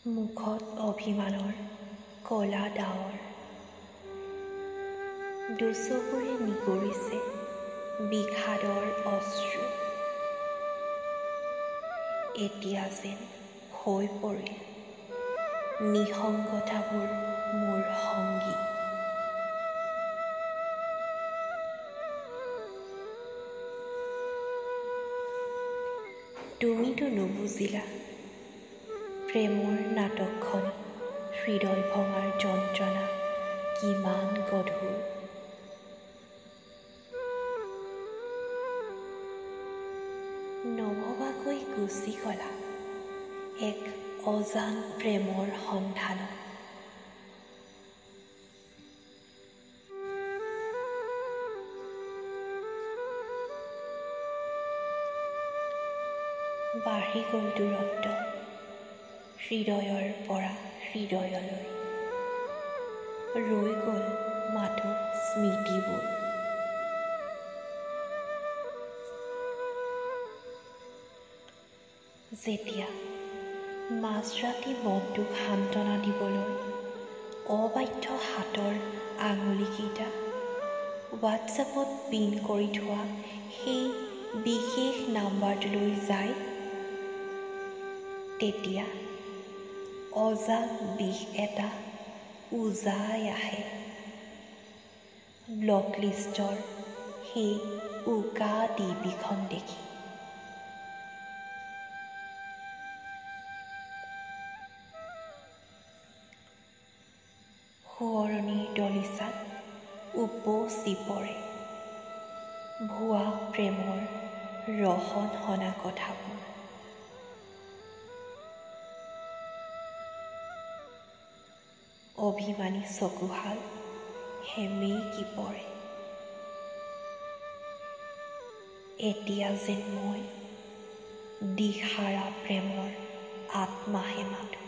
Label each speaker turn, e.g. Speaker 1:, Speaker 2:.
Speaker 1: মুখত অভিমানৰ কলা ডাৱৰ, দুচকুৰে নিগৰিছে বিষাদৰ অশ্ৰু। এতিয়া যেন হৈ পৰিল নিসংগতাবোৰ মোৰ সংগী। তুমিতো নুবুজিলা প্ৰেমৰ নাটকখন, হৃদয় ভঙাৰ যন্ত্ৰণা কিমান গধুৰ। নভবাকৈ গুচি গলা এক অজান প্ৰেমৰ সন্ধানত। বাঢ়ি গ'ল দূৰত্ব হৃদয়ৰ পৰা হৃদয়লৈ, ৰৈ গ'ল মাথো স্মৃতিবোৰ। যেতিয়া মাজৰাতি মনটোক সান্তনা দিবলৈ অবাধ্য হাতৰ আঙুলিকেইটা হোৱাটছএপত পিন কৰি থোৱা সেই বিশেষ নাম্বাৰটোলৈ যায়, তেতিয়া অজান বিষ এটা উজাই আহে। ব্লক লিষ্টৰ সেই উকা ডিপিখন দেখি। সোঁৱৰণিৰ দলিচাত উপচি পৰে ভুৱা প্ৰেমৰ ৰহন সনা কথাবোৰ। অভিমানী চকুহাল সেমেকি পৰে। এতিয়া যেন মই দিশহাৰা প্ৰেমৰ আত্মাহে মাথো।